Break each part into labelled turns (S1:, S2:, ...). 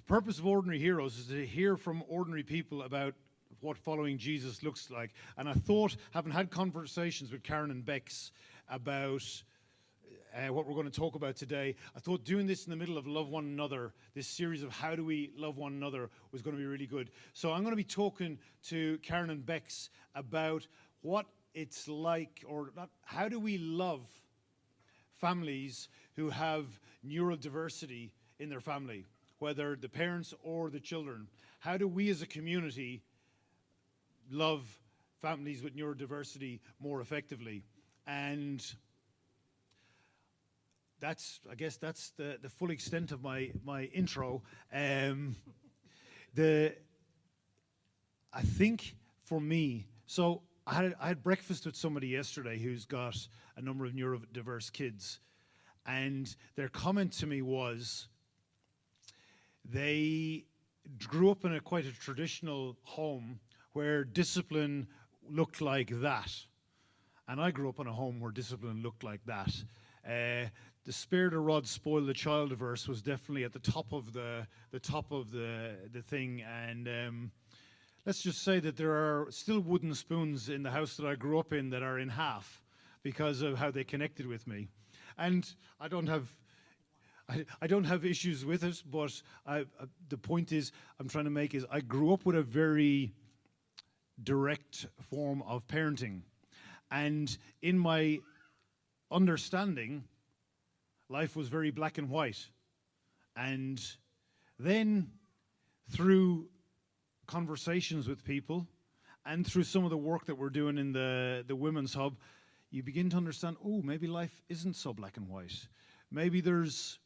S1: purpose of Ordinary Heroes is to hear from ordinary people about what following Jesus looks like. And I thought, having had conversations with Karen and Bex about what we're going to talk about today, I thought doing this in the middle of Love One Another, this series of how do we love one another, was going to be really good. So I'm going to be talking to Karen and Bex about what it's like, or not, how do we love families who have neurodiversity in their family, whether the parents or the children. How do we as a community love families with neurodiversity more effectively? And I guess that's the full extent of my intro. I think for me, so I had breakfast with somebody yesterday who's got a number of neurodiverse kids, and their comment to me was they grew up in quite a traditional home where discipline looked like that, and I grew up in a home where discipline looked like that. The spare the rod, spoil the child-diverse was definitely at the top of the thing, and let's just say that there are still wooden spoons in the house that I grew up in that are in half because of how they connected with me. And I don't have issues with it, but the point I'm trying to make is I grew up with a very direct form of parenting, and in my understanding, life was very black and white. And then through conversations with people and through some of the work that we're doing in the Women's Hub, you begin to understand, oh, maybe life isn't so black and white. Maybe there's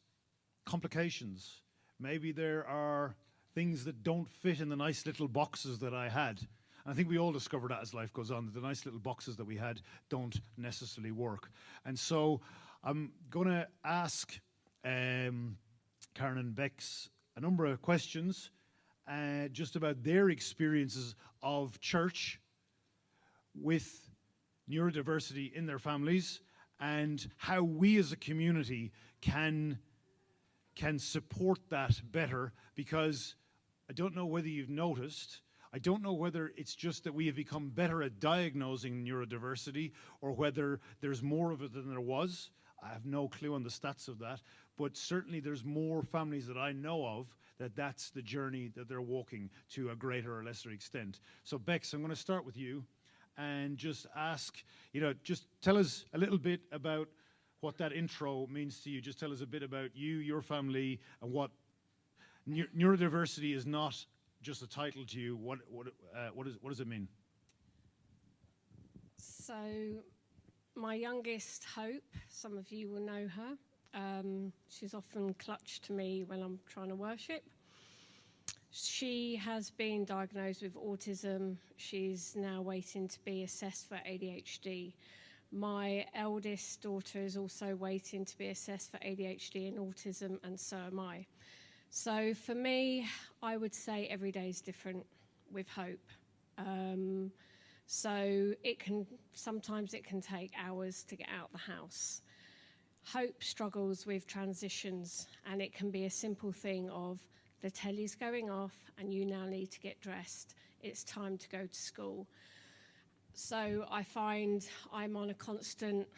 S1: complications. Maybe there are things that don't fit in the nice little boxes that I had. And I think we all discover that as life goes on, that the nice little boxes that we had don't necessarily work. And so I'm going to ask Karen and Bex a number of questions just about their experiences of church with neurodiversity in their families, and how we as a community can support that better. Because I don't know whether you've noticed, I don't know whether it's just that we have become better at diagnosing neurodiversity or whether there's more of it than there was. I have no clue on the stats of that, but certainly there's more families that I know of that's the journey that they're walking to a greater or lesser extent. So Bex, I'm going to start with you and just ask, just tell us a little bit about what that intro means to you. Just tell us a bit about you, your family, and what neurodiversity is not just a title to you. What does it mean?
S2: So my youngest, Hope, some of you will know her. She's often clutched to me when I'm trying to worship. She has been diagnosed with autism. She's now waiting to be assessed for ADHD. My eldest daughter is also waiting to be assessed for ADHD and autism, and so am I. So for me, I would say every day is different with Hope. So sometimes it can take hours to get out the house. Hope struggles with transitions, and it can be a simple thing of the telly's going off and you now need to get dressed. It's time to go to school. So I find I'm on a constant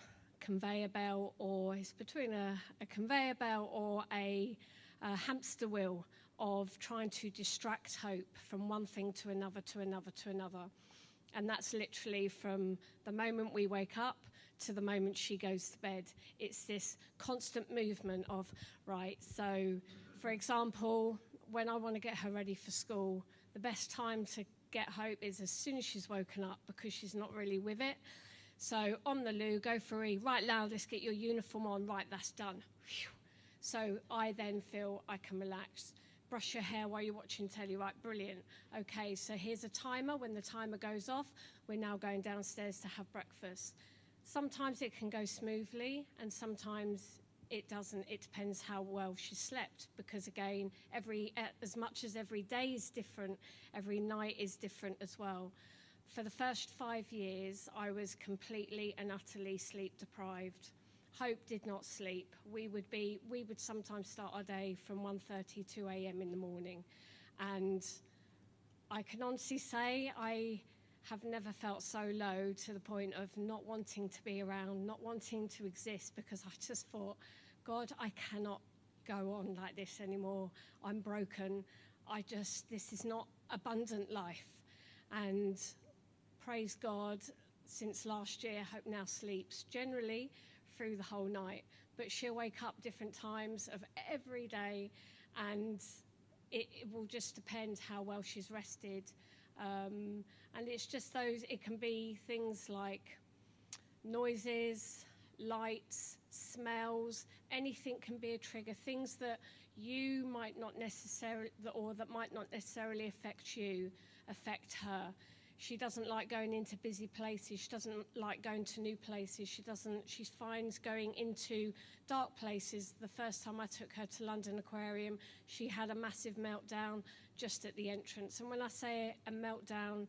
S2: conveyor belt, or it's between a conveyor belt or a hamster wheel of trying to distract Hope from one thing to another, to another, to another. And that's literally from the moment we wake up to the moment she goes to bed. It's this constant movement of, right, so for example, when I want to get her ready for school, the best time to get Hope is as soon as she's woken up, because she's not really with it. So on the loo, go for E, right loud, let's get your uniform on, right, that's done. Whew. So I then feel I can relax. Brush your hair while you're watching telly, right, brilliant. Okay, so here's a timer. When the timer goes off, we're now going downstairs to have breakfast. Sometimes it can go smoothly, and sometimes it doesn't. It depends how well she slept, because again, as much as every day is different, every night is different as well. For the first 5 years, I was completely and utterly sleep deprived. Hope did not sleep. We would sometimes start our day from 1:30, 2 a.m. in the morning. And I can honestly say I have never felt so low, to the point of not wanting to be around, not wanting to exist, because I just thought, God, I cannot go on like this anymore. I'm broken. This is not abundant life. And praise God, since last year, Hope now sleeps generally through the whole night, but she'll wake up different times of every day, and it will just depend how well she's rested. And it's just it can be things like noises, lights, smells, anything can be a trigger, things that you might not necessarily, or that might not necessarily affect you, affect her. She doesn't like going into busy places. She doesn't like going to new places. She finds going into dark places. The first time I took her to London Aquarium, she had a massive meltdown just at the entrance. And when I say a meltdown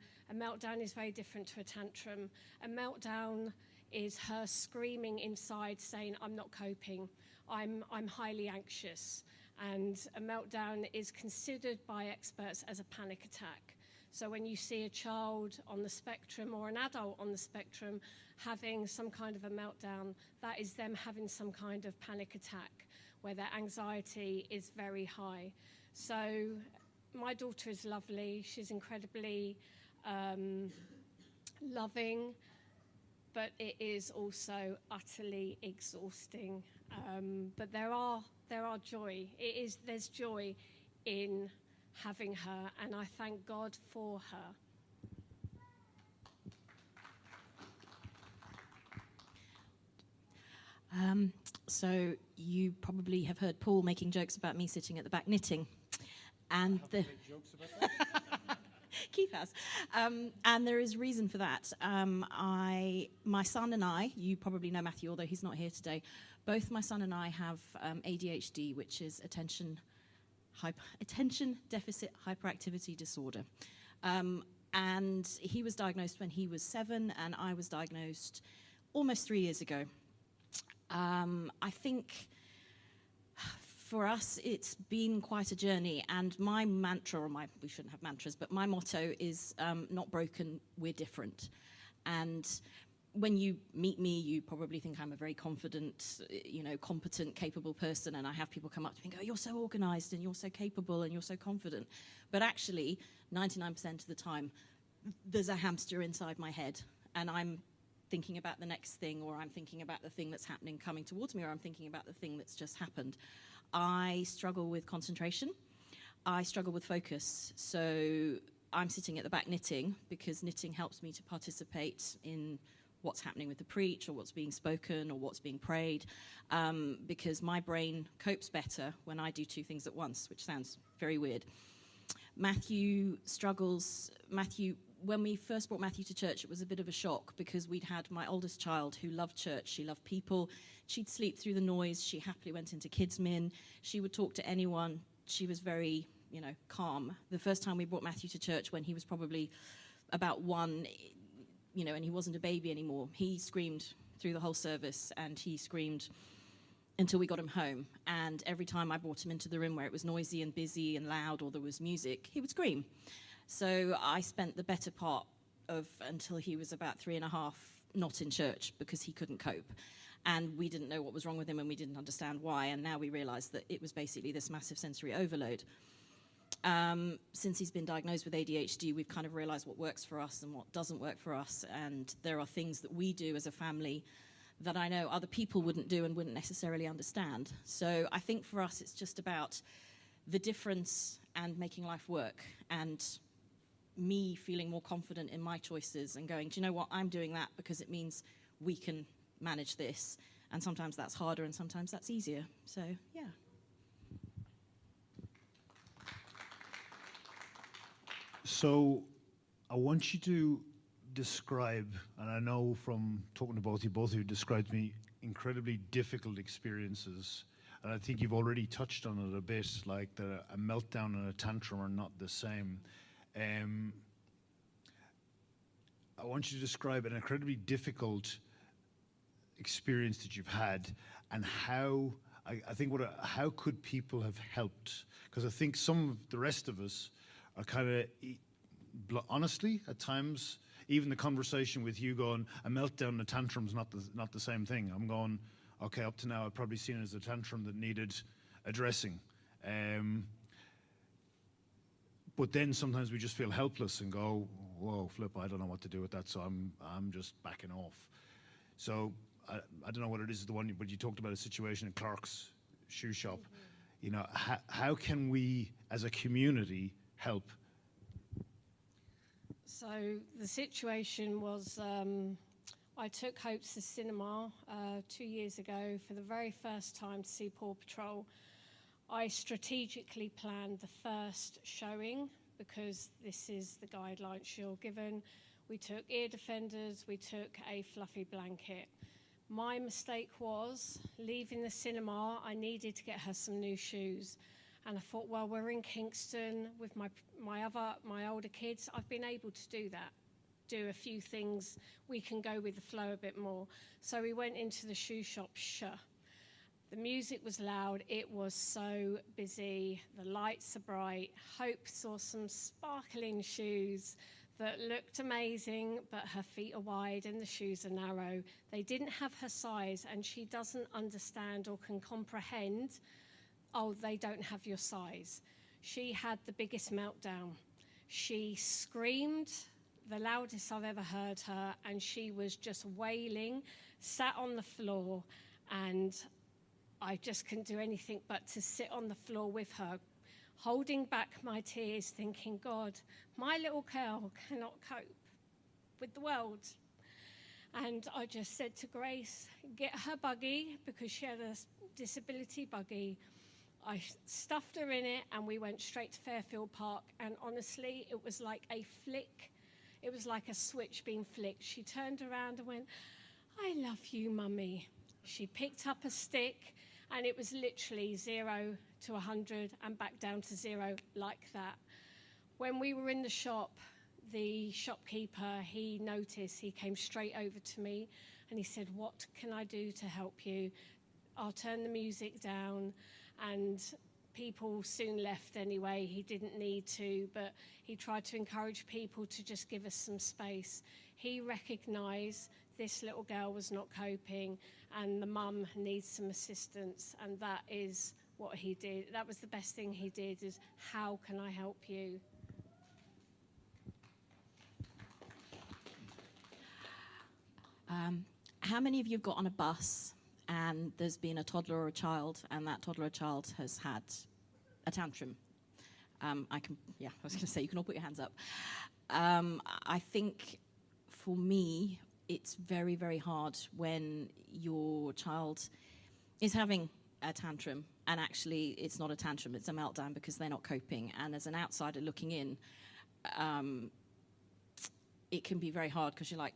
S2: is very different to a tantrum. A meltdown is her screaming inside saying, I'm not coping. I'm highly anxious. And a meltdown is considered by experts as a panic attack. So when you see a child on the spectrum or an adult on the spectrum having some kind of a meltdown, that is them having some kind of panic attack where their anxiety is very high. So my daughter is lovely. She's incredibly loving, but it is also utterly exhausting. But there are joy. There's joy in having her, and I thank God for her.
S3: So you probably have heard Paul making jokes about me sitting at the back knitting, and
S1: I haven't made jokes about that.
S3: Keith has, and there is reason for that. My son and I, you probably know Matthew, although he's not here today. Both my son and I have ADHD, which is attention deficit hyperactivity disorder. And he was diagnosed when he was 7, and I was diagnosed almost 3 years ago. I think for us, it's been quite a journey, and my mantra, we shouldn't have mantras, but my motto is not broken, we're different. And when you meet me, you probably think I'm a very confident, competent, capable person, and I have people come up to me and go, you're so organized, and you're so capable, and you're so confident. But actually, 99% of the time, there's a hamster inside my head, and I'm thinking about the next thing, or I'm thinking about the thing that's happening coming towards me, or I'm thinking about the thing that's just happened. I struggle with concentration. I struggle with focus. So I'm sitting at the back knitting because knitting helps me to participate in what's happening with the preach, or what's being spoken, or what's being prayed, because my brain copes better when I do two things at once, which sounds very weird. Matthew struggles. When we first brought Matthew to church, it was a bit of a shock because we'd had my oldest child who loved church. She loved people. She'd sleep through the noise. She happily went into kids' min. She would talk to anyone. She was very, calm. The first time we brought Matthew to church, when he was probably about 1, and he wasn't a baby anymore, he screamed through the whole service, and he screamed until we got him home. And every time I brought him into the room where it was noisy and busy and loud, or there was music, he would scream. So I spent the better part of until he was about 3.5 not in church because he couldn't cope. And we didn't know what was wrong with him, and we didn't understand why. And now we realize that it was basically this massive sensory overload. Since he's been diagnosed with ADHD, we've kind of realized what works for us and what doesn't work for us. And there are things that we do as a family that I know other people wouldn't do and wouldn't necessarily understand. So I think for us, it's just about the difference and making life work, and me feeling more confident in my choices and going, do you know what, I'm doing that because it means we can manage this. And sometimes that's harder and sometimes that's easier. So, yeah.
S1: So I want you to describe, and I know from talking to both of you described me incredibly difficult experiences. And I think you've already touched on it a bit, like a meltdown and a tantrum are not the same. I want you to describe an incredibly difficult experience that you've had, and how how could people have helped? Because I think some of the rest of us are kind of honestly at times. Even the conversation with you going, a meltdown and a tantrum's not the same thing. I'm going, okay, up to now I've probably seen it as a tantrum that needed addressing. But then sometimes we just feel helpless and go, whoa, flip, I don't know what to do with that, so I'm just backing off. So I don't know what it is, the one, but you talked about a situation in Clark's shoe shop. You know, how can we as a community help?
S2: So the situation was, I took Hope to the cinema 2 years ago for the very first time to see Paw Patrol. I strategically planned the first showing because this is the guidelines you're given. We took ear defenders, we took a fluffy blanket. My mistake was leaving the cinema, I needed to get her some new shoes. And I thought, well, we're in Kingston with my older kids. I've been able to do that, do a few things. We can go with the flow a bit more. So we went into the shoe shop, The music was loud. It was so busy. The lights are bright. Hope saw some sparkling shoes that looked amazing, but her feet are wide and the shoes are narrow. They didn't have her size, and she doesn't understand or can comprehend, oh, they don't have your size. She had the biggest meltdown. She screamed, the loudest I've ever heard her, and she was just wailing, sat on the floor, and I just couldn't do anything but to sit on the floor with her, holding back my tears, thinking, God, my little girl cannot cope with the world. And I just said to Grace, get her buggy, because she had a disability buggy. I stuffed her in it and we went straight to Fairfield Park, and honestly, it was like a flick. It was like a switch being flicked. She turned around and went, I love you, Mummy. She picked up a stick and it was literally 0 to 100 and back down to 0 like that. When we were in the shop, the shopkeeper, he noticed, he came straight over to me and he said, what can I do to help you? I'll turn the music down. And people soon left anyway. He didn't need to, but he tried to encourage people to just give us some space. He recognised this little girl was not coping and the mum needs some assistance, and that is what he did. That was the best thing he did, is how can I help you?
S3: How many of you have got on a bus and there's been a toddler or a child, and that toddler or child has had a tantrum? I was going to say, you can all put your hands up. I think for me, it's very, very hard when your child is having a tantrum, and actually it's not a tantrum, it's a meltdown because they're not coping. And as an outsider looking in, it can be very hard because you're like,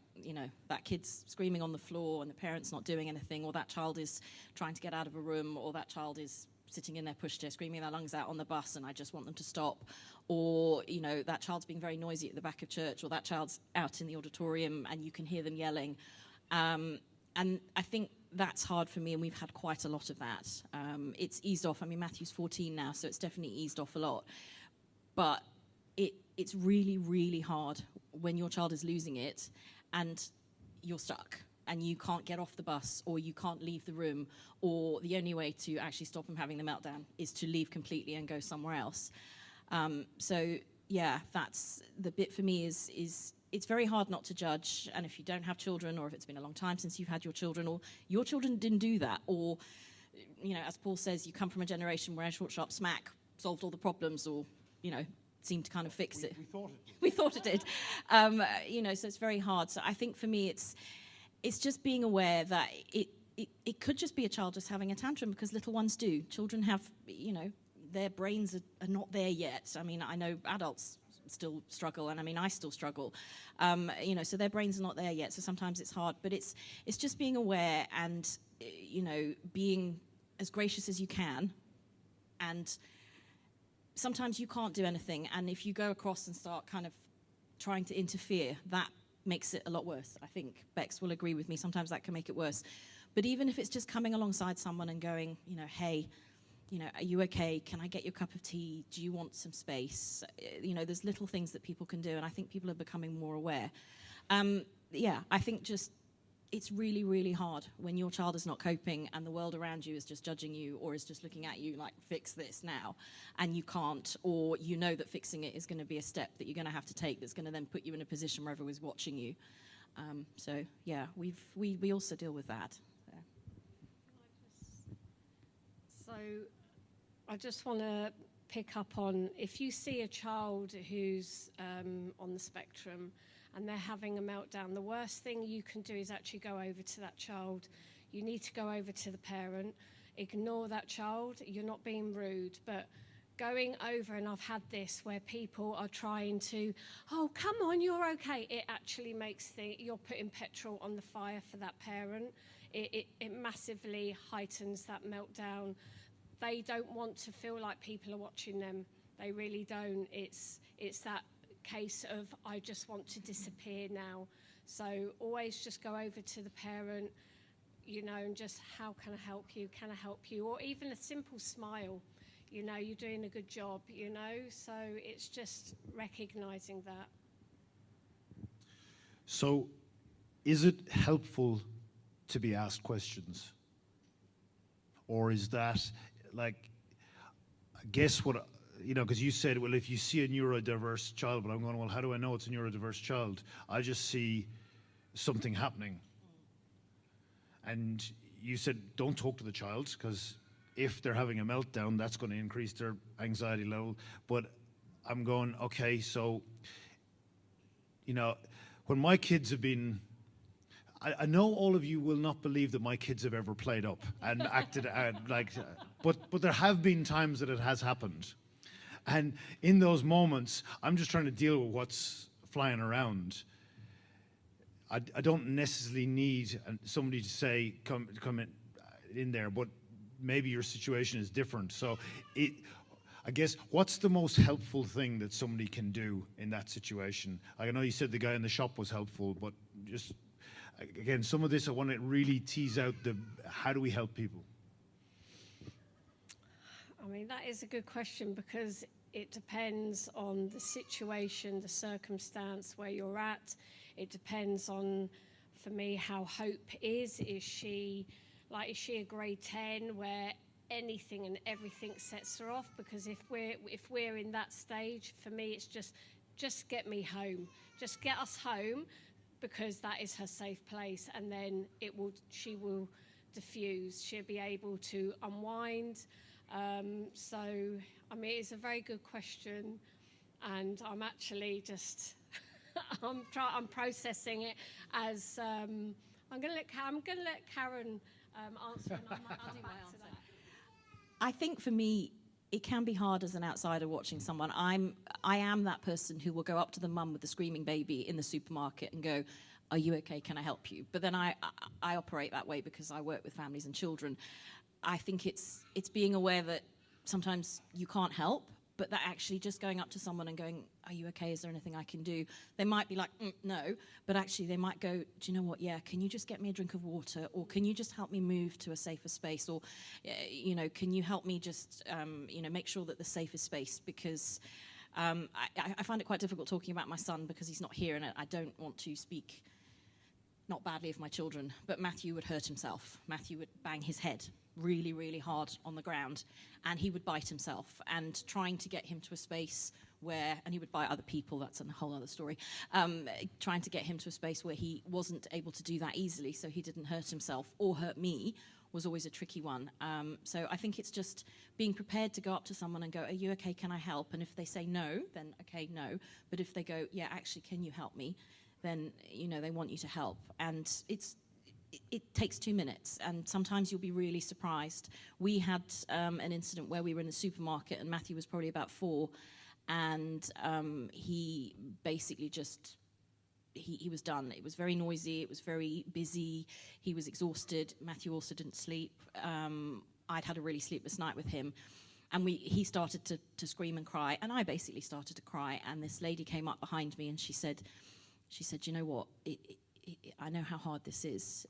S3: that kid's screaming on the floor and the parent's not doing anything, or that child is trying to get out of a room, or that child is sitting in their pushchair screaming their lungs out on the bus and I just want them to stop. Or, that child's being very noisy at the back of church, or that child's out in the auditorium and you can hear them yelling. And I think that's hard for me, and we've had quite a lot of that. It's eased off. I mean, Matthew's 14 now, so it's definitely eased off a lot. But it's really, really hard when your child is losing it and you're stuck and you can't get off the bus, or you can't leave the room, or the only way to actually stop them having the meltdown is to leave completely and go somewhere else. So yeah, that's the bit for me, is it's very hard not to judge. And if you don't have children, or if it's been a long time since you've had your children, or your children didn't do that, or, as Paul says, you come from a generation where a short, sharp smack solved all the problems, or, seemed to kind of fix it.
S1: We thought it did.
S3: We thought it did. So it's very hard. So I think for me, it's just being aware that it could just be a child just having a tantrum, because little ones do. Children have, their brains are not there yet. I mean, I know adults still struggle, and I mean, I still struggle. So their brains are not there yet. So sometimes it's hard, but it's just being aware and, being as gracious as you can. And sometimes you can't do anything, and if you go across and start kind of trying to interfere, that makes it a lot worse. I think Bex will agree with me. Sometimes that can make it worse. But even if it's just coming alongside someone and going, hey, are you okay? Can I get you a cup of tea? Do you want some space? There's little things that people can do, and I think people are becoming more aware. I think just it's really, really hard when your child is not coping and the world around you is just judging you or is just looking at you like, fix this now, and you can't, or that fixing it is going to be a step that you're going to have to take that's going to then put you in a position where everyone's watching you. We also deal with that.
S2: So I just want to pick up on, if you see a child who's on the spectrum and they're having a meltdown, the worst thing you can do is actually go over to that child. You need to go over to the parent, ignore that child. You're not being rude, but going over, and I've had this where people are trying to, oh, come on, you're okay. It actually makes you're putting petrol on the fire for that parent. It massively heightens that meltdown. They don't want to feel like people are watching them. They really don't. It's that case of, I just want to disappear now. So always just go over to the parent, and just, how can I help you? Can I help you? Or even a simple smile, you're doing a good job, So it's just recognizing that.
S1: So is it helpful to be asked questions? Or is that, like, I guess what, because you said, well, if you see a neurodiverse child, but I'm going, well, how do I know it's a neurodiverse child? I just see something happening. And you said, don't talk to the child, because if they're having a meltdown, that's going to increase their anxiety level. But I'm going, okay, so, when my kids have been, I know all of you will not believe that my kids have ever played up and acted out but there have been times that it has happened. And in those moments, I'm just trying to deal with what's flying around. I don't necessarily need somebody to say, come in there, but maybe your situation is different. So I guess, what's the most helpful thing that somebody can do in that situation? I know you said the guy in the shop was helpful, but just, again, some of this I want to really tease out how do we help people?
S2: I mean, that is a good question, because it depends on the situation, the circumstance, where you're at. It depends on, for me, how Hope is. Is she a grade 10 where anything and everything sets her off? Because if we're in that stage, for me, it's just get me home. Just get us home, because that is her safe place, and then she will diffuse. She'll be able to unwind. So, I mean, it's a very good question, and I'm actually just I'm processing it as I'm going to let Karen answer, and I'll do my answer.
S3: I think for me, it can be hard as an outsider watching someone. I am that person who will go up to the mum with the screaming baby in the supermarket and go, are you okay? Can I help you? But then I operate that way because I work with families and children. I think it's being aware that sometimes you can't help, but that actually just going up to someone and going, are you okay? Is there anything I can do? They might be like, no, but actually they might go, do you know what? Yeah, can you just get me a drink of water? Or can you just help me move to a safer space? Or, can you help me just, make sure that the safest space? Because I find it quite difficult talking about my son because he's not here, and I don't want to speak not badly of my children, but Matthew would hurt himself. Matthew would bang his head really, really hard on the ground, and he would bite himself. And trying to get him to a space where, and he would bite other people, that's a whole other story, trying to get him to a space where he wasn't able to do that easily so he didn't hurt himself or hurt me was always a tricky one. So I think it's just being prepared to go up to someone and go, are you okay, can I help? And if they say no, then okay, no. But if they go, yeah, actually, can you help me? Then, they want you to help. And it takes 2 minutes, and sometimes you'll be really surprised. We had an incident where we were in the supermarket, and Matthew was probably about 4, and he basically just, he was done. It was very noisy, it was very busy, he was exhausted. Matthew also didn't sleep. I'd had a really sleepless night with him, and he started to scream and cry, and I basically started to cry, and this lady came up behind me and she said, she said, "You know what? I know how hard this is."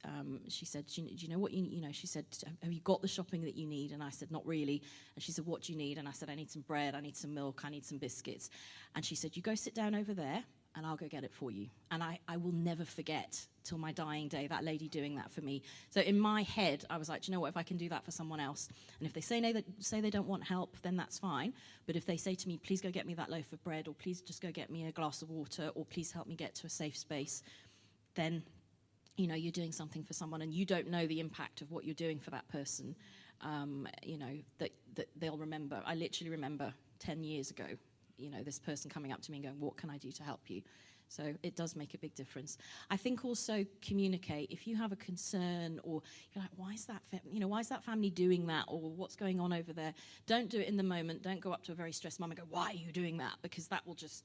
S3: She said, do you know what you know?" She said, "Have you got the shopping that you need?" And I said, "Not really." And she said, "What do you need?" And I said, "I need some bread, I need some milk, I need some biscuits." And she said, "You go sit down over there and I'll go get it for you." And I will never forget till my dying day that lady doing that for me. So in my head, I was like, do you know what, if I can do that for someone else, and if they say no, say they don't want help, then that's fine. But if they say to me, "Please go get me that loaf of bread," or "Please just go get me a glass of water," or "Please help me get to a safe space," then you know you're doing something for someone, and you don't know the impact of what you're doing for that person. You know, that they'll remember. I literally remember 10 years ago, you know, this person coming up to me and going, "What can I do to help you?" So it does make a big difference. I think also communicate. If you have a concern, or you're like, why is that family doing that, or what's going on over there? Don't do it in the moment. Don't go up to a very stressed mum and go, "Why are you doing that?" Because that will just,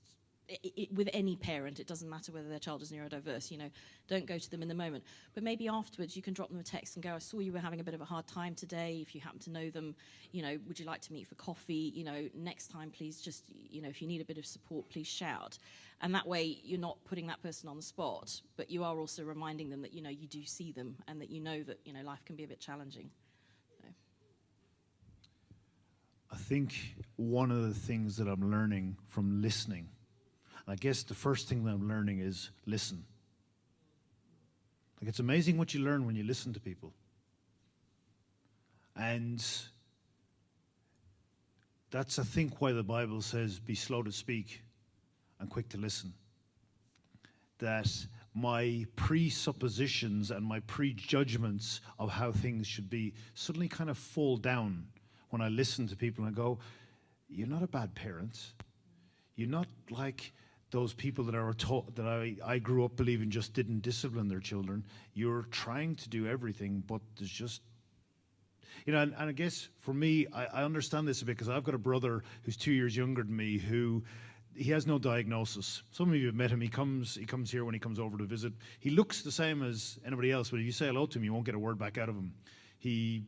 S3: with any parent, it doesn't matter whether their child is neurodiverse, you know, don't go to them in the moment. But maybe afterwards you can drop them a text and go, "I saw you were having a bit of a hard time today. If you happen to know them, you know, would you like to meet for coffee? You know, next time, please just, you know, if you need a bit of support, please shout." And that way you're not putting that person on the spot, but you are also reminding them that, you know, you do see them and that, you know, life can be a bit challenging. So.
S1: I think one of the things that I'm learning from listening, I guess the first thing that I'm learning is listen. Like, it's amazing what you learn when you listen to people. And that's, I think, why the Bible says, "Be slow to speak and quick to listen." That my presuppositions and my prejudgments of how things should be suddenly kind of fall down when I listen to people and I go, "You're not a bad parent. You're not like those people that are taught, that I grew up believing just didn't discipline their children. You're trying to do everything, but there's just," you know, and I guess for me, I understand this a bit because I've got a brother who's 2 years younger than me who, he has no diagnosis. Some of you have met him. He comes here when he comes over to visit. He looks the same as anybody else, but if you say hello to him, you won't get a word back out of him. He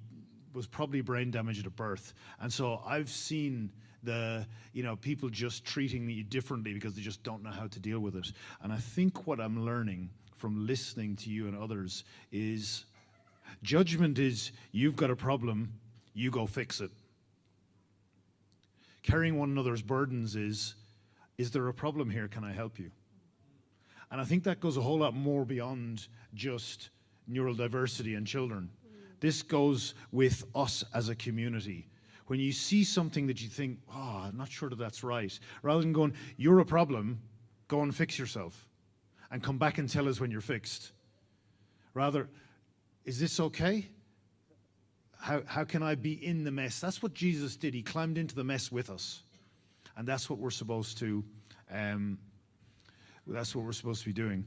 S1: was probably brain damaged at birth. And so I've seen people just treating you differently because they just don't know how to deal with it. And I think what I'm learning from listening to you and others is judgment is, you've got a problem, you go fix it. Carrying one another's burdens is there a problem here? Can I help you? And I think that goes a whole lot more beyond just neurodiversity and children. This goes with us as a community. When you see something that you think, "Oh, I'm not sure that that's right," rather than going, "You're a problem, go and fix yourself and come back and tell us when you're fixed." Rather, "Is this okay? How can I be in the mess?" That's what Jesus did. He climbed into the mess with us. And that's what we're supposed to be doing.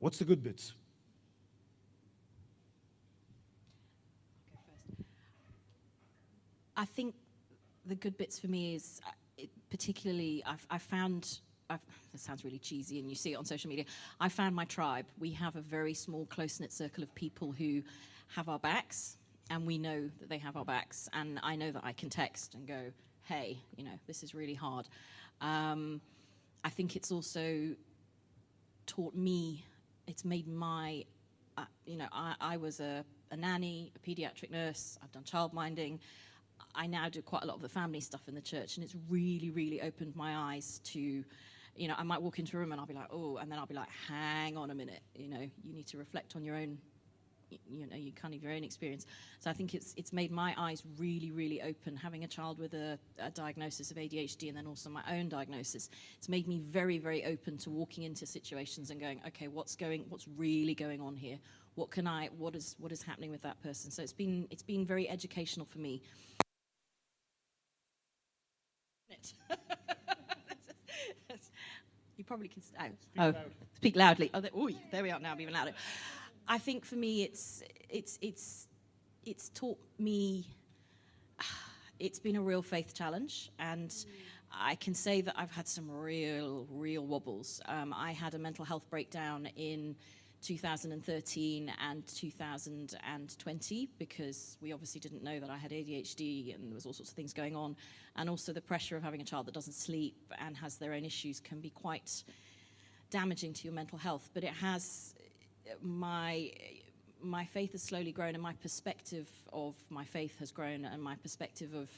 S1: What's the good bits?
S3: I think the good bits for me is, particularly, I've found, this sounds really cheesy and you see it on social media, I found my tribe. We have a very small, close-knit circle of people who have our backs, and we know that they have our backs, and I know that I can text and go, "Hey, you know, this is really hard." I think it's also taught me, it's made my, I was a nanny, a pediatric nurse, I've done childminding. I now do quite a lot of the family stuff in the church, and it's really, really opened my eyes to, you know, I might walk into a room and I'll be like, "Oh," and then I'll be like, "Hang on a minute, you know, you need to reflect on your own, you know, your own experience." So I think it's made my eyes really, really open. Having a child with a diagnosis of ADHD and then also my own diagnosis, it's made me very, very open to walking into situations and going, "Okay, what's really going on here? What is happening with that person?" So it's been very educational for me. You probably can. Speak loudly. There we are now. I'm even louder. I think for me, it's taught me. It's been a real faith challenge, and I can say that I've had some real wobbles. I had a mental health breakdown in 2013 and 2020, because we obviously didn't know that I had ADHD and there was all sorts of things going on. And also the pressure of having a child that doesn't sleep and has their own issues can be quite damaging to your mental health. But it has, my faith has slowly grown, and my perspective of my faith has grown, and my perspective of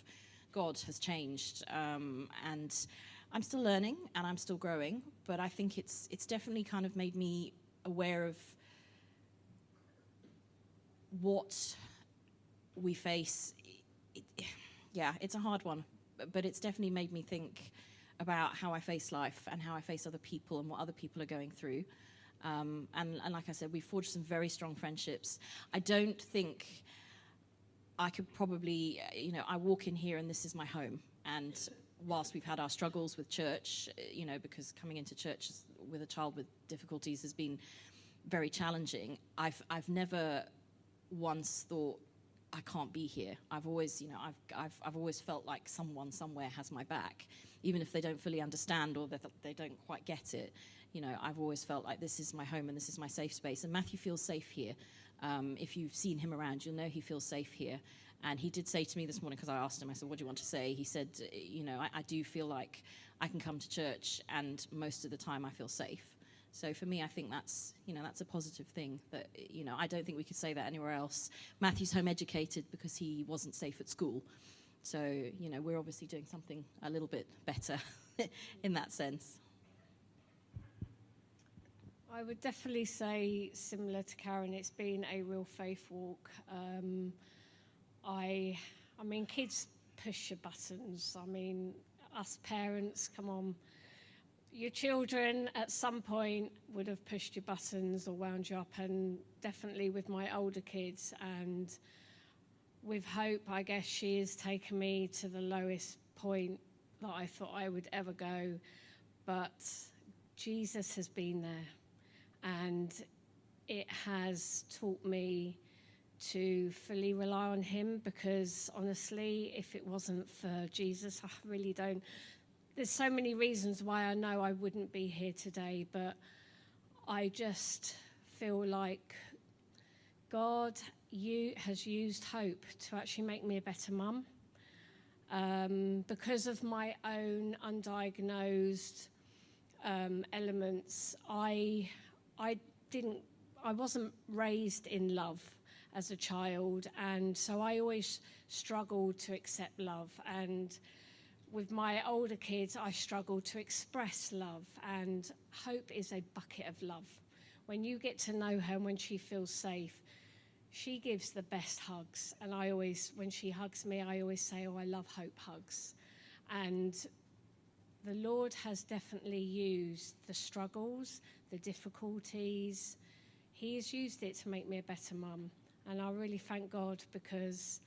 S3: God has changed. And I'm still learning and I'm still growing, but I think it's definitely kind of made me aware of what we face. Yeah, it's a hard one, but it's definitely made me think about how I face life and how I face other people and what other people are going through. And like I said, we forged some very strong friendships. I don't think I could probably, I walk in here and this is my home. And whilst we've had our struggles with church, because coming into church with a child with difficulties has been very challenging, I've never once thought I can't be here. I've always, I've always felt like someone somewhere has my back, even if they don't fully understand or that they don't quite get it. I've always felt like this is my home and this is my safe space. And Matthew feels safe here. If you've seen him around, you'll know he feels safe here. And he did say to me this morning, because I asked him, I said, what do you want to say? He said, I do feel like I can come to church and most of the time I feel safe. So for me, I think that's a positive thing that, I don't think we could say that anywhere else. Matthew's home educated because he wasn't safe at school. So, we're obviously doing something a little bit better in that sense.
S2: I would definitely say, similar to Karen, it's been a real faith walk. I mean, kids push your buttons. I mean, us parents, come on. Your children at some point would have pushed your buttons or wound you up, and definitely with my older kids. And with Hope, I guess she has taken me to the lowest point that I thought I would ever go. But Jesus has been there, and it has taught me to fully rely on him, because honestly, if it wasn't for Jesus, I really don't. There's so many reasons why I know I wouldn't be here today, but I just feel like God has used Hope to actually make me a better mum. Because of my own undiagnosed elements, I wasn't raised in love as a child, and so I always struggled to accept love. And with my older kids, I struggled to express love, and Hope is a bucket of love. When you get to know her, when she feels safe, she gives the best hugs. And when she hugs me, I always say, oh, I love Hope hugs. And the Lord has definitely used the struggles, the difficulties. He has used it to make me a better mum. And I really thank God, because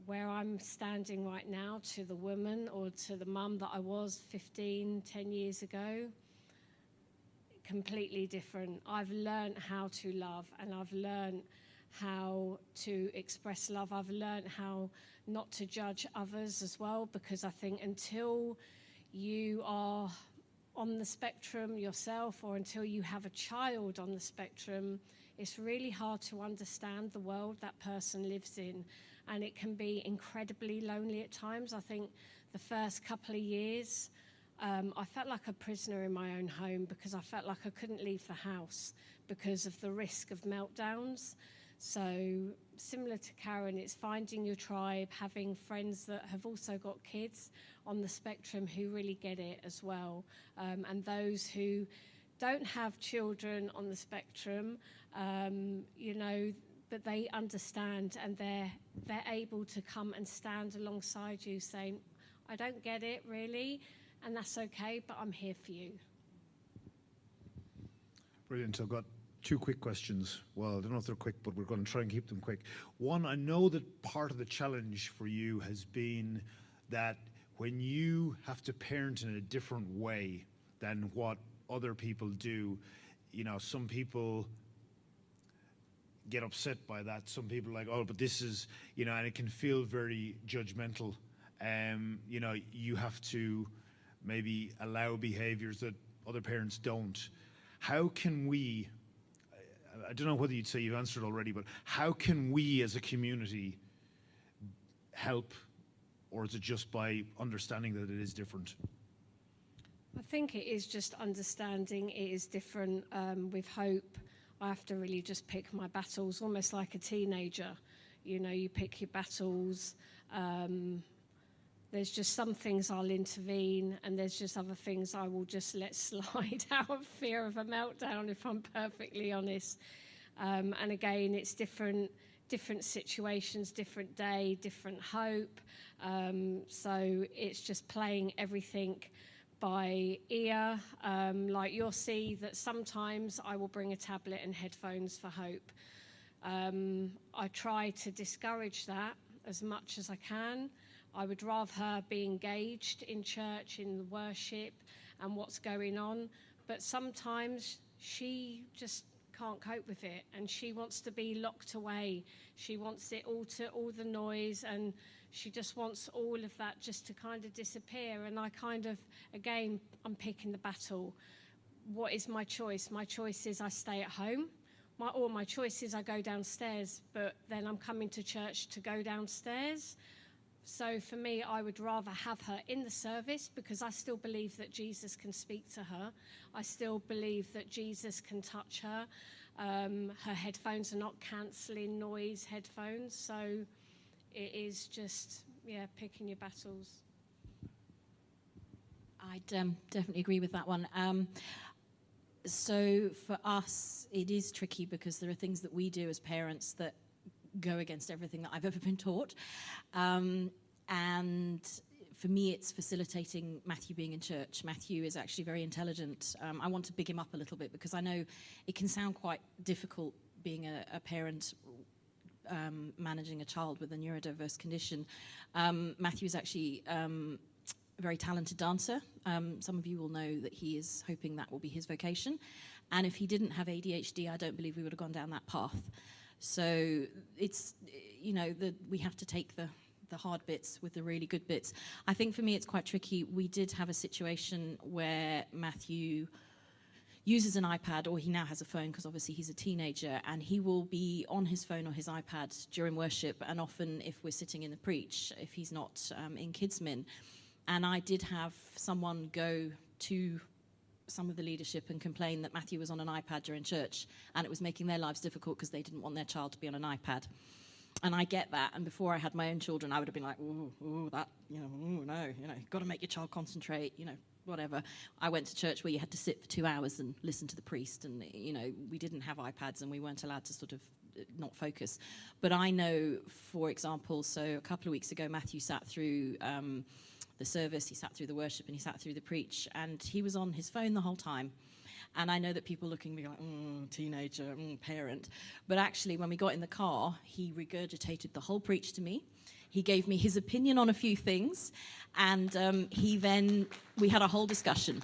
S2: where I'm standing right now to the woman or to the mum that I was 10 years ago, completely different. I've learned how to love, and I've learned how to express love. I've learned how not to judge others as well, because I think until you are on the spectrum yourself, or until you have a child on the spectrum, it's really hard to understand the world that person lives in. And it can be incredibly lonely at times. I think the first couple of years, I felt like a prisoner in my own home, because I felt like I couldn't leave the house because of the risk of meltdowns. So similar to Karen, it's finding your tribe, having friends that have also got kids on the spectrum who really get it as well. And those who don't have children on the spectrum, but they understand, and they're able to come and stand alongside you saying, I don't get it really, and that's okay, but I'm here for you.
S1: Brilliant. I've got two quick questions. Well, I don't know if they're quick, but we're going to try and keep them quick. One, I know that part of the challenge for you has been that when you have to parent in a different way than what other people do, some people get upset by that. Some people are like, oh, but this is, and it can feel very judgmental. You have to maybe allow behaviors that other parents don't. How can we, I don't know whether you'd say you've answered already, but how can we as a community help, or is it just by understanding that it is different?
S2: I think it is just understanding it is different. With Hope, I have to really just pick my battles, almost like a teenager. You know, you pick your battles. There's just some things I'll intervene, and there's just other things I will just let slide out of fear of a meltdown, if I'm perfectly honest. And again, it's different situations, different day, different hope. So it's just playing everything by ear. Like you'll see that sometimes I will bring a tablet and headphones for Hope. I try to discourage that as much as I can. I would rather her be engaged in church, in the worship and what's going on. But sometimes she just can't cope with it, and she wants to be locked away. She wants it all the noise, and she just wants all of that just to kind of disappear. And I kind of, again, I'm picking the battle. What is my choice? My choice is I stay at home. My choice is I go downstairs, but then I'm coming to church to go downstairs. So for me, I would rather have her in the service, because I still believe that Jesus can speak to her. I still believe that Jesus can touch her. Her headphones are not cancelling noise headphones. So it is just, picking your battles.
S3: I'd definitely agree with that one. So for us, it is tricky because there are things that we do as parents that go against everything that I've ever been taught. And for me, it's facilitating Matthew being in church. Matthew is actually very intelligent. I want to big him up a little bit, because I know it can sound quite difficult being a parent managing a child with a neurodiverse condition. Matthew is actually a very talented dancer. Some of you will know that he is hoping that will be his vocation. And if he didn't have ADHD, I don't believe we would have gone down that path. So it's, we have to take the hard bits with the really good bits. I think for me it's quite tricky. We did have a situation where Matthew uses an iPad, or he now has a phone because obviously he's a teenager, and he will be on his phone or his iPad during worship, and often if we're sitting in the preach, if he's not in Kids Min. And I did have someone go to some of the leadership and complain that Matthew was on an iPad during church, and it was making their lives difficult because they didn't want their child to be on an iPad. And I get that, and before I had my own children, I would have been like, ooh, that, no, got to make your child concentrate, whatever. I went to church where you had to sit for 2 hours and listen to the priest, and, we didn't have iPads and we weren't allowed to sort of not focus. But I know, for example, so a couple of weeks ago, Matthew sat through the service, he sat through the worship, and he sat through the preach, and he was on his phone the whole time. And I know that people looking at me like, teenager, parent. But actually, when we got in the car, he regurgitated the whole preach to me. He gave me his opinion on a few things, and we had a whole discussion.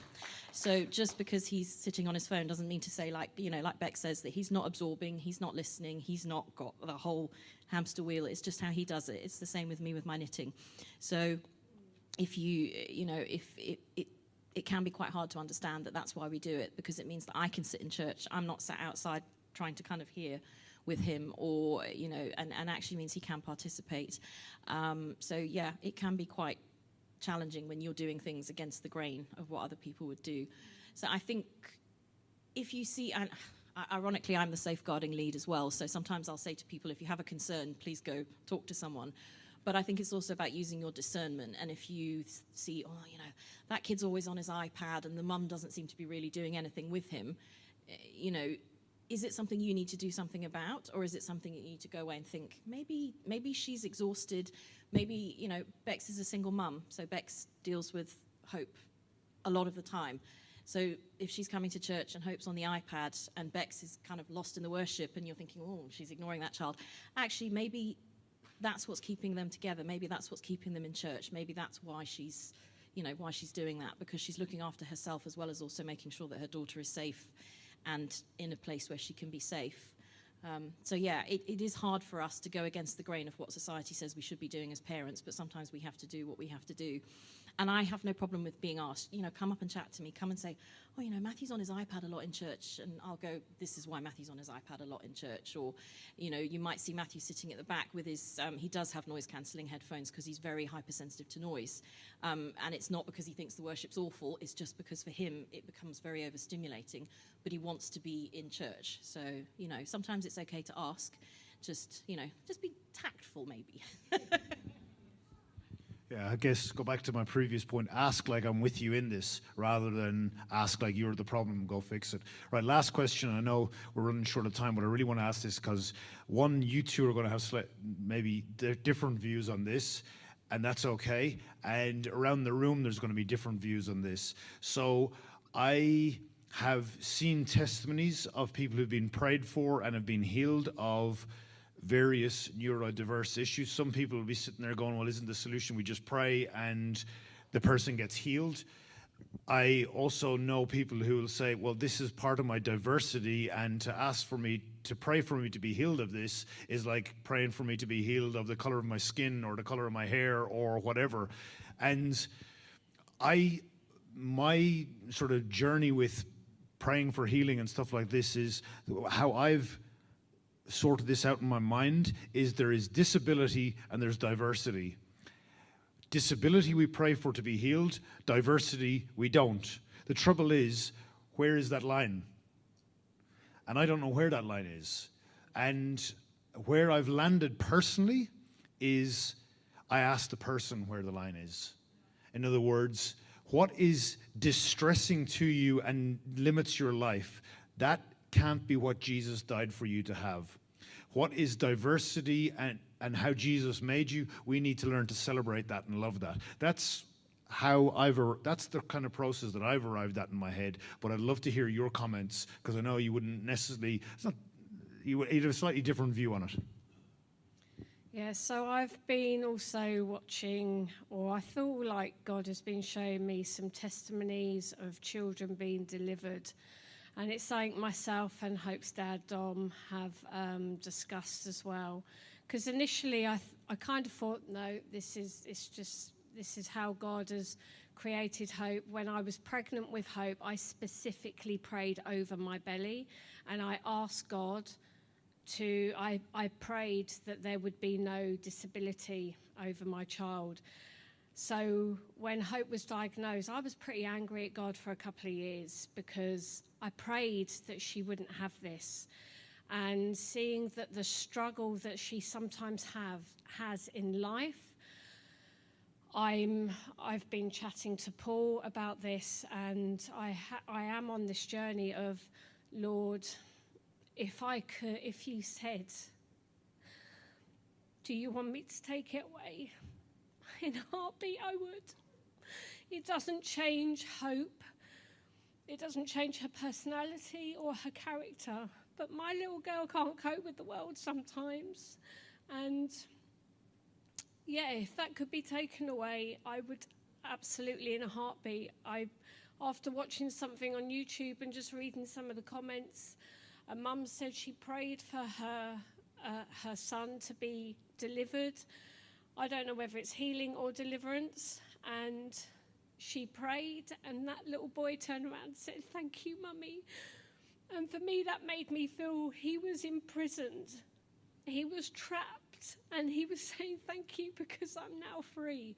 S3: So just because he's sitting on his phone doesn't mean to say, like Beck says, that he's not absorbing, he's not listening, he's not got the whole hamster wheel. It's just how he does it. It's the same with me with my knitting. So if it can be quite hard to understand that that's why we do it, because it means that I can sit in church. I'm not sat outside trying to kind of hear with him, or, and actually means he can participate. So yeah, it can be quite challenging when you're doing things against the grain of what other people would do. So I think if you see, and ironically, I'm the safeguarding lead as well. So sometimes I'll say to people, if you have a concern, please go talk to someone. But I think it's also about using your discernment. And if you see, that kid's always on his iPad and the mum doesn't seem to be really doing anything with him, is it something you need to do something about? Or is it something you need to go away and think, maybe she's exhausted. Maybe, Bex is a single mum. So Bex deals with Hope a lot of the time. So if she's coming to church and Hope's on the iPad and Bex is kind of lost in the worship and you're thinking, she's ignoring that child. Actually, maybe that's what's keeping them together. Maybe that's what's keeping them in church. Maybe that's why she's doing that, because she's looking after herself as well as also making sure that her daughter is safe and in a place where she can be safe. So yeah, it is hard for us to go against the grain of what society says we should be doing as parents, but sometimes we have to do what we have to do. And I have no problem with being asked, come up and chat to me, come and say, oh, Matthew's on his iPad a lot in church. And I'll go, this is why Matthew's on his iPad a lot in church. Or, you might see Matthew sitting at the back with his, he does have noise cancelling headphones because he's very hypersensitive to noise. And it's not because he thinks the worship's awful, it's just because for him it becomes very overstimulating, but he wants to be in church. So, sometimes it's okay to ask, just be tactful maybe.
S1: Yeah, I guess go back to my previous point. Ask like I'm with you in this, rather than ask like you're the problem, go fix it. Right, last question. I know we're running short of time, but I really want to ask this because one, you two are going to have maybe different views on this, and that's okay. And around the room, there's going to be different views on this. So I have seen testimonies of people who've been prayed for and have been healed of various neurodiverse issues. Some people will be sitting there going, well, isn't the solution we just pray and the person gets healed? I also know people who will say, well, this is part of my diversity, and to ask for me to pray for me to be healed of this is like praying for me to be healed of the color of my skin or the color of my hair or whatever. And my sort of journey with praying for healing and stuff like this is how I've sorted this out in my mind is there is disability and there's diversity. Disability we pray for to be healed, diversity we don't. The trouble is, where is that line? And I don't know where that line is. And where I've landed personally is I ask the person where the line is. In other words, what is distressing to you and limits your life? That can't be what Jesus died for you to have. What is diversity and how Jesus made you? We need to learn to celebrate that and love that. That's that's the kind of process that I've arrived at in my head. But I'd love to hear your comments, because I know you wouldn't necessarily, you'd have a slightly different view on it.
S2: Yeah, so I've been also watching, or I feel like God has been showing me some testimonies of children being delivered. And it's something myself and Hope's dad, Dom, have discussed as well. Because initially I kind of thought, no, this is how God has created Hope. When I was pregnant with Hope, I specifically prayed over my belly, and I asked God I prayed that there would be no disability over my child. So when Hope was diagnosed, I was pretty angry at God for a couple of years because I prayed that she wouldn't have this. And seeing that the struggle that she sometimes has in life, I've been chatting to Paul about this, and I am on this journey of, Lord, if you said, do you want me to take it away? In a heartbeat, I would. It doesn't change Hope. It doesn't change her personality or her character. But my little girl can't cope with the world sometimes. And yeah, if that could be taken away, I would absolutely, in a heartbeat. After watching something on YouTube and just reading some of the comments, a mum said she prayed for her son to be delivered. I don't know whether it's healing or deliverance. And she prayed, and that little boy turned around and said, "Thank you, Mummy." And for me, that made me feel he was imprisoned. He was trapped, and he was saying, "Thank you, because I'm now free."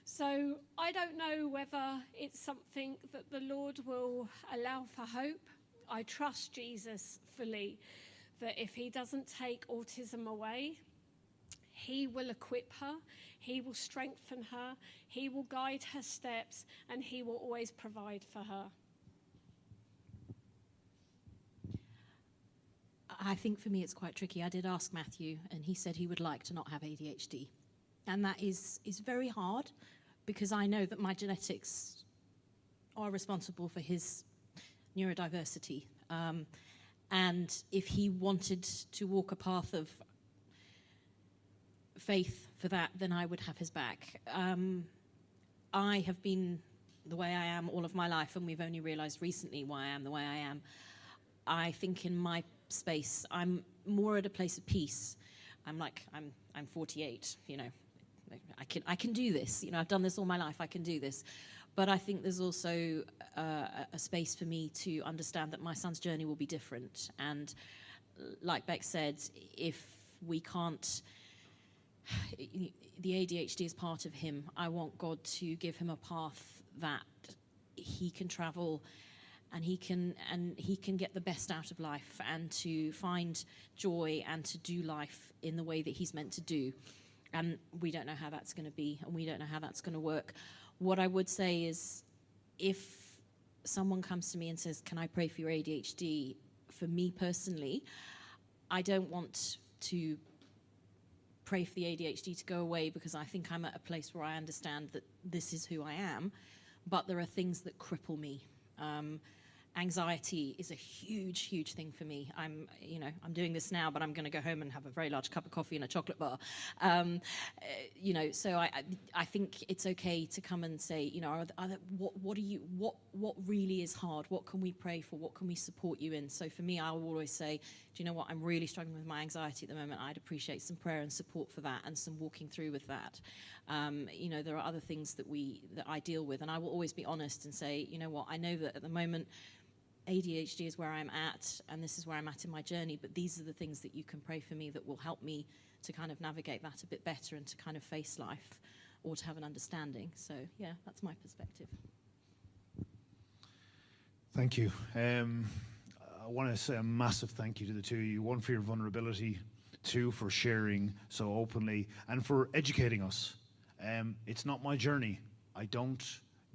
S2: So I don't know whether it's something that the Lord will allow for Hope. I trust Jesus fully, that if he doesn't take autism away, he will equip her, he will strengthen her, he will guide her steps, and he will always provide for her.
S3: I think for me it's quite tricky. I did ask Matthew, and he said he would like to not have ADHD. And that is very hard, because I know that my genetics are responsible for his neurodiversity. And if he wanted to walk a path of faith for that, then I would have his back. I have been the way I am all of my life, and we've only realized recently why I am the way I am. I think in my space, I'm more at a place of peace. I'm 48, I can do this. You know, I've done this all my life. I can do this. But I think there's also a space for me to understand that my son's journey will be different. And like Beck said, if we can't, the ADHD is part of him. I want God to give him a path that he can travel and he can get the best out of life and to find joy and to do life in the way that he's meant to do. And we don't know how that's going to be, and we don't know how that's going to work. What I would say is, if someone comes to me and says, can I pray for your ADHD? For me personally, I don't want to pray for the ADHD to go away, because I think I'm at a place where I understand that this is who I am, but there are things that cripple me. Anxiety is a huge, huge thing for me. I'm doing this now, but I'm going to go home and have a very large cup of coffee and a chocolate bar. So I think it's okay to come and say, what really is hard? What can we pray for? What can we support you in? So for me, I will always say, do you know what? I'm really struggling with my anxiety at the moment. I'd appreciate some prayer and support for that, and some walking through with that. There are other things that I deal with, and I will always be honest and say, you know what? I know that at the moment, ADHD is where I'm at, and this is where I'm at in my journey, but these are the things that you can pray for me that will help me to kind of navigate that a bit better and to kind of face life, or to have an understanding. So, yeah, that's my perspective.
S1: Thank you. I want to say a massive thank you to the two of you. One, for your vulnerability. Two, for sharing so openly and for educating us. It's not my journey. I don't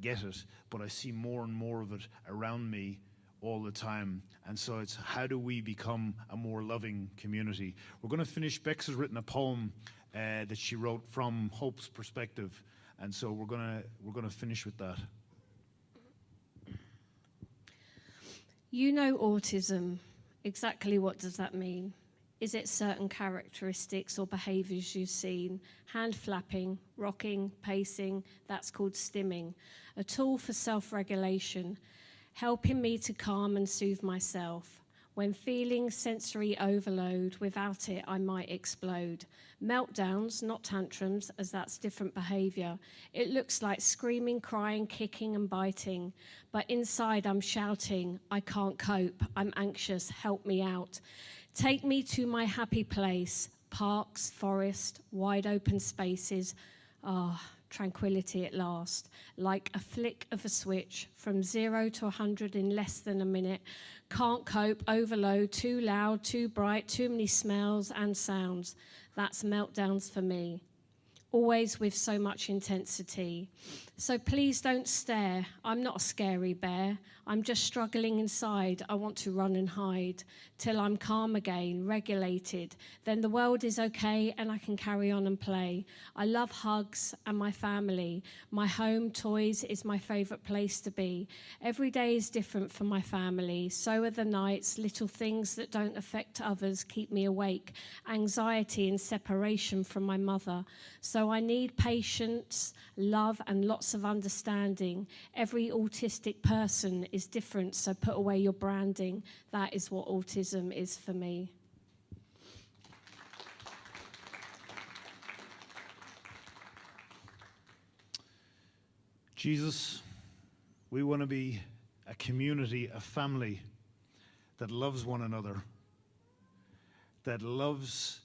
S1: get it, but I see more and more of it around me all the time. And so it's, how do we become a more loving community? We're going to finish. Bex has written a poem that she wrote from Hope's perspective, and so we're going to finish with that.
S2: You know autism. Exactly what does that mean? Is it certain characteristics or behaviours you've seen? Hand flapping, rocking, pacing, that's called stimming. A tool for self-regulation, helping me to calm and soothe myself. When feeling sensory overload, without it I might explode. Meltdowns, not tantrums, as that's different behaviour. It looks like screaming, crying, kicking and biting. But inside I'm shouting, I can't cope, I'm anxious, help me out. Take me to my happy place, parks, forest, wide open spaces. Tranquility at last, like a flick of a switch, from 0 to 100 in less than a minute. Can't cope, overload, too loud, too bright, too many smells and sounds. That's meltdowns for me, always with so much intensity. So please don't stare, I'm not a scary bear. I'm just struggling inside. I want to run and hide till I'm calm again, regulated. Then the world is okay and I can carry on and play. I love hugs and my family. My home, toys is my favourite place to be. Every day is different for my family. So are the nights. Little things that don't affect others keep me awake. Anxiety and separation from my mother. So I need patience, love and lots of understanding. Every autistic person is different, so put away your branding. That is what autism is for me.
S1: Jesus, we want to be a community, a family that loves one another, that loves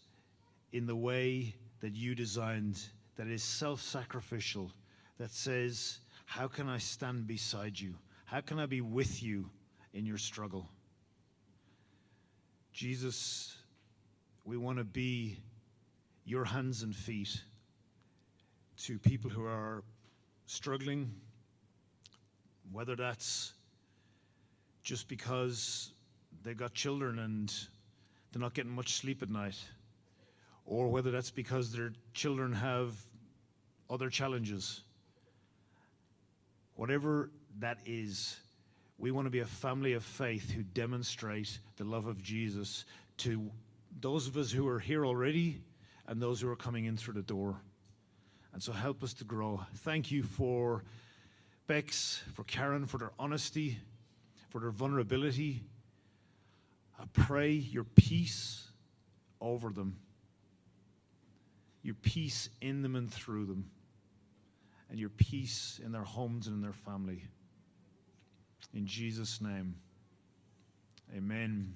S1: in the way that you designed, that is self-sacrificial, that says, how can I stand beside you? How can I be with you in your struggle? Jesus, we want to be your hands and feet to people who are struggling, whether that's just because they've got children and they're not getting much sleep at night, or whether that's because their children have other challenges. Whatever that is, we want to be a family of faith who demonstrate the love of Jesus to those of us who are here already and those who are coming in through the door. And so help us to grow. Thank you for Bex, for Karen, for their honesty, for their vulnerability. I pray your peace over them. your peace in them and through them, and your peace in their homes and in their family. In Jesus' name, amen.